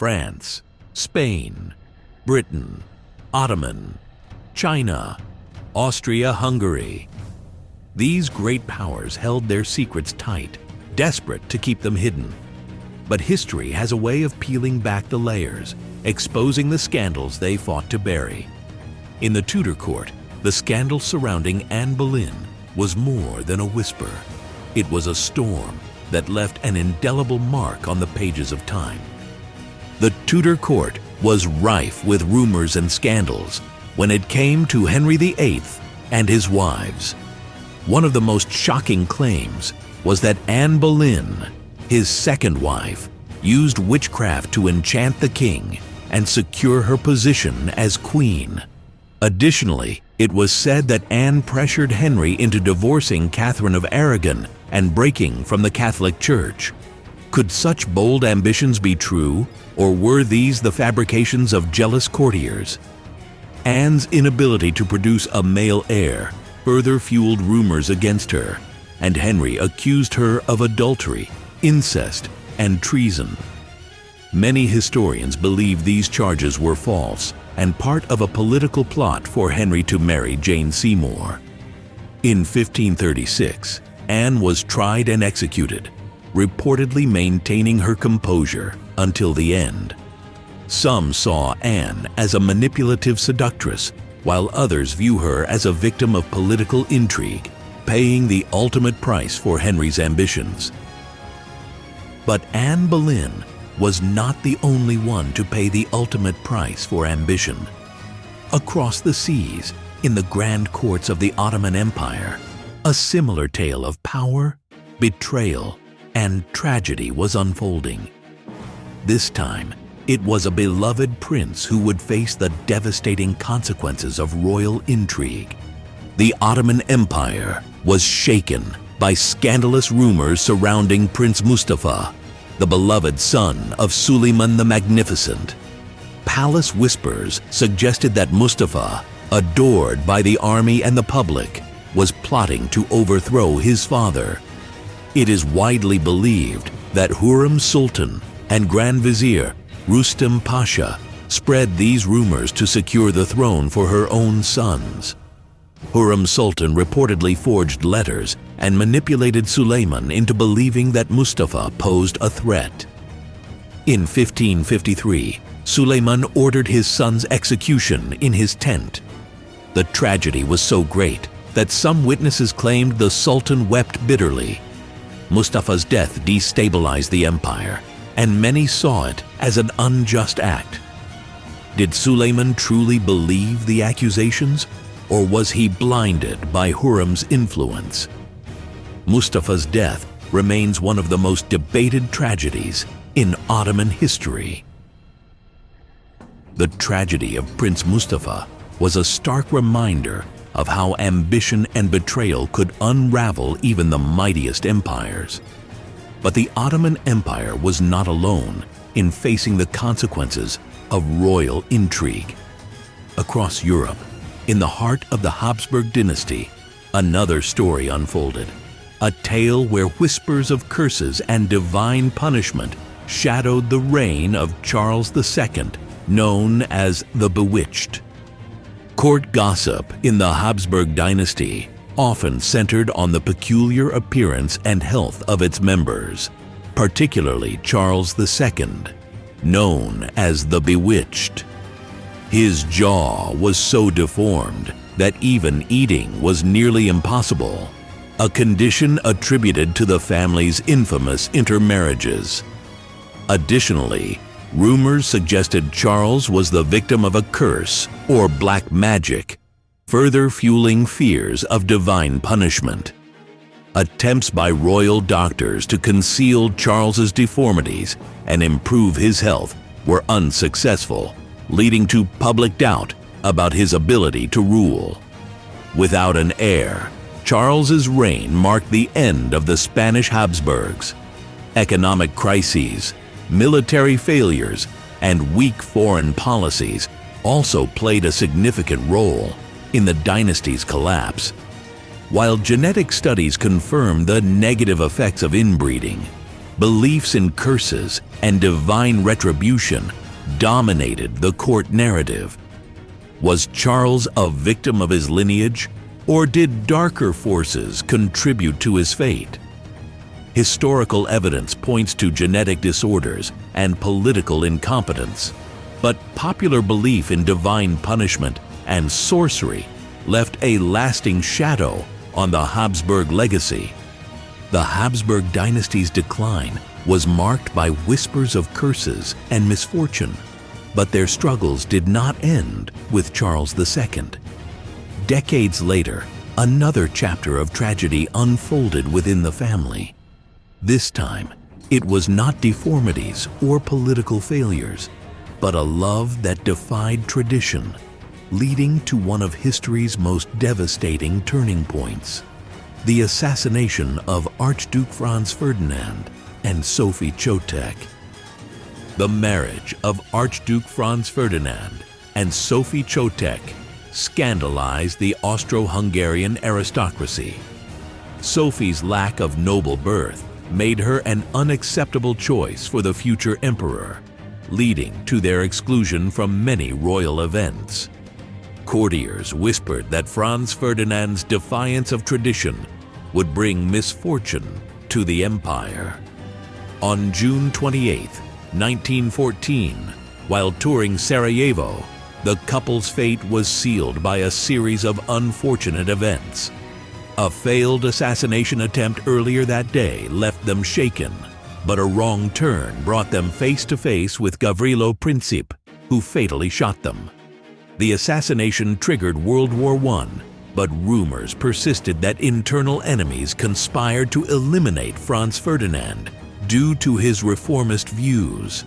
France, Spain, Britain, Ottoman, China, Austria-Hungary. These great powers held their secrets tight, desperate to keep them hidden. But history has a way of peeling back the layers, exposing the scandals they fought to bury. In the Tudor court, the scandal surrounding Anne Boleyn was more than a whisper. It was a storm that left an indelible mark on the pages of time. The Tudor court was rife with rumors and scandals when it came to Henry VIII and his wives. One of the most shocking claims was that Anne Boleyn, his second wife, used witchcraft to enchant the king and secure her position as queen. Additionally, it was said that Anne pressured Henry into divorcing Catherine of Aragon and breaking from the Catholic Church. Could such bold ambitions be true, or were these the fabrications of jealous courtiers? Anne's inability to produce a male heir further fueled rumors against her, and Henry accused her of adultery, incest, and treason. Many historians believe these charges were false and part of a political plot for Henry to marry Jane Seymour. In 1536, Anne was tried and executed, reportedly maintaining her composure until the end. Some saw Anne as a manipulative seductress, while others view her as a victim of political intrigue, paying the ultimate price for Henry's ambitions. But Anne Boleyn was not the only one to pay the ultimate price for ambition. Across the seas, in the grand courts of the Ottoman Empire, a similar tale of power, betrayal, and tragedy was unfolding. This time, it was a beloved prince who would face the devastating consequences of royal intrigue. The Ottoman Empire was shaken by scandalous rumors surrounding Prince Mustafa, the beloved son of Suleiman the Magnificent. Palace whispers suggested that Mustafa, adored by the army and the public, was plotting to overthrow his father. It is widely believed that Hurrem Sultan and Grand Vizier Rustem Pasha spread these rumors to secure the throne for her own sons. Hurrem Sultan reportedly forged letters and manipulated Suleiman into believing that Mustafa posed a threat. In 1553, Suleiman ordered his son's execution in his tent. The tragedy was so great that some witnesses claimed the Sultan wept bitterly. Mustafa's death destabilized the empire, and many saw it as an unjust act. Did Suleiman truly believe the accusations, or was he blinded by Hurrem's influence? Mustafa's death remains one of the most debated tragedies in Ottoman history. The tragedy of Prince Mustafa was a stark reminder of how ambition and betrayal could unravel even the mightiest empires. But the Ottoman Empire was not alone in facing the consequences of royal intrigue. Across Europe, in the heart of the Habsburg dynasty, another story unfolded, a tale where whispers of curses and divine punishment shadowed the reign of Charles II, known as the Bewitched. Court gossip in the Habsburg dynasty often centered on the peculiar appearance and health of its members, particularly Charles II, known as the Bewitched. His jaw was so deformed that even eating was nearly impossible, a condition attributed to the family's infamous intermarriages. Additionally, rumors suggested Charles was the victim of a curse or black magic, further fueling fears of divine punishment. Attempts by royal doctors to conceal Charles's deformities and improve his health were unsuccessful, leading to public doubt about his ability to rule. Without an heir, Charles's reign marked the end of the Spanish Habsburgs. Economic crises, military failures, and weak foreign policies also played a significant role in the dynasty's collapse. While genetic studies confirm the negative effects of inbreeding, beliefs in curses and divine retribution dominated the court narrative. Was Charles a victim of his lineage, or did darker forces contribute to his fate? Historical evidence points to genetic disorders and political incompetence, but popular belief in divine punishment and sorcery left a lasting shadow on the Habsburg legacy. The Habsburg dynasty's decline was marked by whispers of curses and misfortune, but their struggles did not end with Charles II. Decades later, another chapter of tragedy unfolded within the family. This time, it was not deformities or political failures, but a love that defied tradition, leading to one of history's most devastating turning points: the assassination of Archduke Franz Ferdinand and Sophie Chotek. The marriage of Archduke Franz Ferdinand and Sophie Chotek scandalized the Austro-Hungarian aristocracy. Sophie's lack of noble birth made her an unacceptable choice for the future emperor, leading to their exclusion from many royal events. Courtiers whispered that Franz Ferdinand's defiance of tradition would bring misfortune to the empire. On June 28, 1914, while touring Sarajevo, the couple's fate was sealed by a series of unfortunate events. A failed assassination attempt earlier that day left them shaken, but a wrong turn brought them face to face with Gavrilo Princip, who fatally shot them. The assassination triggered World War I, but rumors persisted that internal enemies conspired to eliminate Franz Ferdinand due to his reformist views.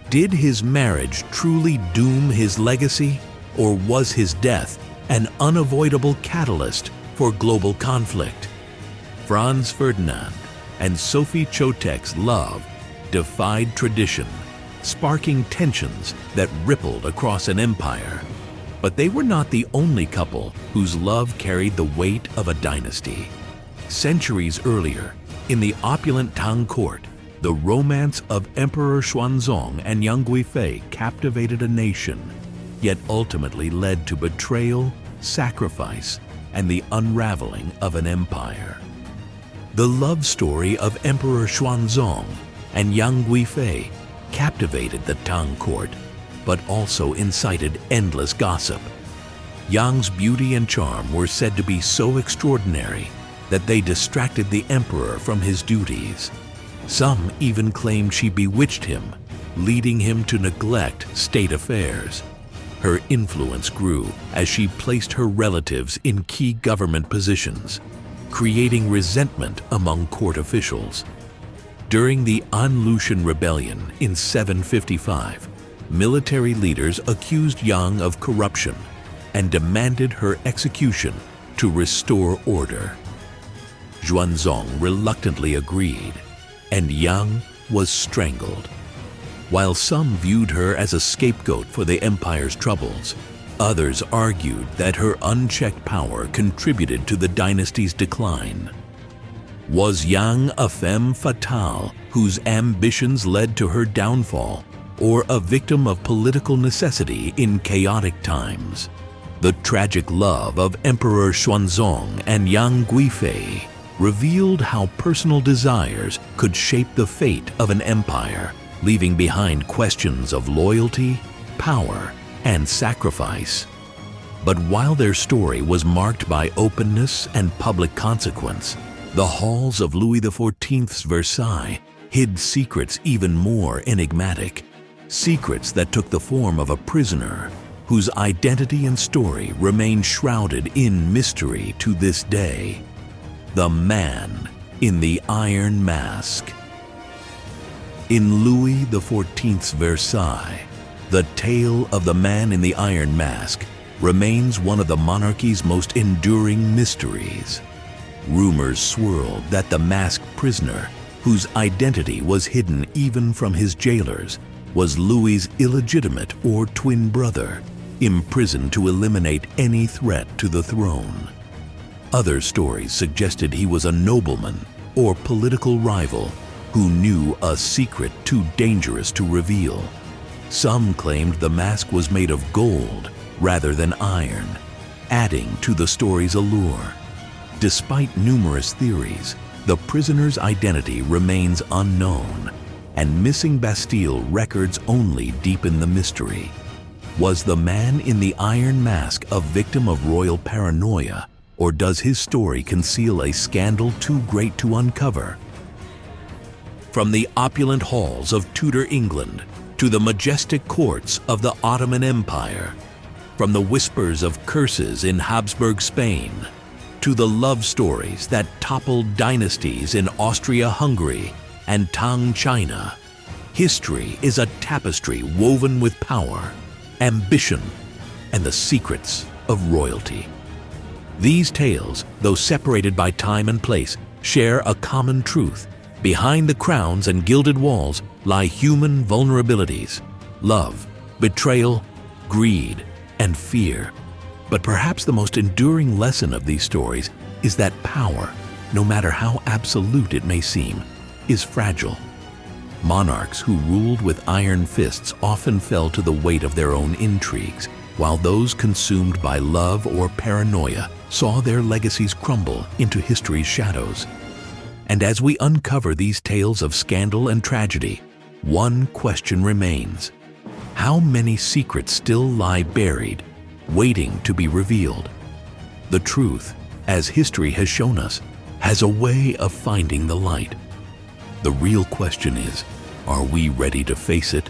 Did his marriage truly doom his legacy, or was his death an unavoidable catalyst for global conflict? Franz Ferdinand and Sophie Chotek's love defied tradition, sparking tensions that rippled across an empire. But they were not the only couple whose love carried the weight of a dynasty. Centuries earlier, in the opulent Tang court, the romance of Emperor Xuanzong and young Guifei captivated a nation, yet ultimately led to betrayal, sacrifice, and the unraveling of an empire. The love story of Emperor Xuanzong and young Guifei captivated the Tang court, but also incited endless gossip. Yang's beauty and charm were said to be so extraordinary that they distracted the emperor from his duties. Some even claimed she bewitched him, leading him to neglect state affairs. Her influence grew as she placed her relatives in key government positions, creating resentment among court officials. During the An-Lushan Rebellion in 755, military leaders accused Yang of corruption and demanded her execution to restore order. Xuanzong reluctantly agreed, and Yang was strangled. While some viewed her as a scapegoat for the empire's troubles, others argued that her unchecked power contributed to the dynasty's decline. Was Yang a femme fatale whose ambitions led to her downfall, or a victim of political necessity in chaotic times? The tragic love of Emperor Xuanzong and Yang Guifei revealed how personal desires could shape the fate of an empire, leaving behind questions of loyalty, power, and sacrifice. But while their story was marked by openness and public consequence, the halls of Louis XIV's Versailles hid secrets even more enigmatic, secrets that took the form of a prisoner whose identity and story remain shrouded in mystery to this day. The Man in the Iron Mask. In Louis XIV's Versailles, the tale of the Man in the Iron Mask remains one of the monarchy's most enduring mysteries. Rumors swirled that the masked prisoner, whose identity was hidden even from his jailers, was Louis's illegitimate or twin brother, imprisoned to eliminate any threat to the throne. Other stories suggested he was a nobleman or political rival, who knew a secret too dangerous to reveal. Some claimed the mask was made of gold rather than iron, adding to the story's allure. Despite numerous theories, the prisoner's identity remains unknown, and missing Bastille records only deepen the mystery. Was the man in the iron mask a victim of royal paranoia, or does his story conceal a scandal too great to uncover? From the opulent halls of Tudor England to the majestic courts of the Ottoman Empire, from the whispers of curses in Habsburg Spain to the love stories that toppled dynasties in Austria-Hungary and Tang China, history is a tapestry woven with power, ambition, and the secrets of royalty. These tales, though separated by time and place, share a common truth. Behind the crowns and gilded walls lie human vulnerabilities, love, betrayal, greed, and fear. But perhaps the most enduring lesson of these stories is that power, no matter how absolute it may seem, is fragile. Monarchs who ruled with iron fists often fell to the weight of their own intrigues, while those consumed by love or paranoia saw their legacies crumble into history's shadows. And as we uncover these tales of scandal and tragedy, one question remains: how many secrets still lie buried, waiting to be revealed? The truth, as history has shown us, has a way of finding the light. The real question is, are we ready to face it?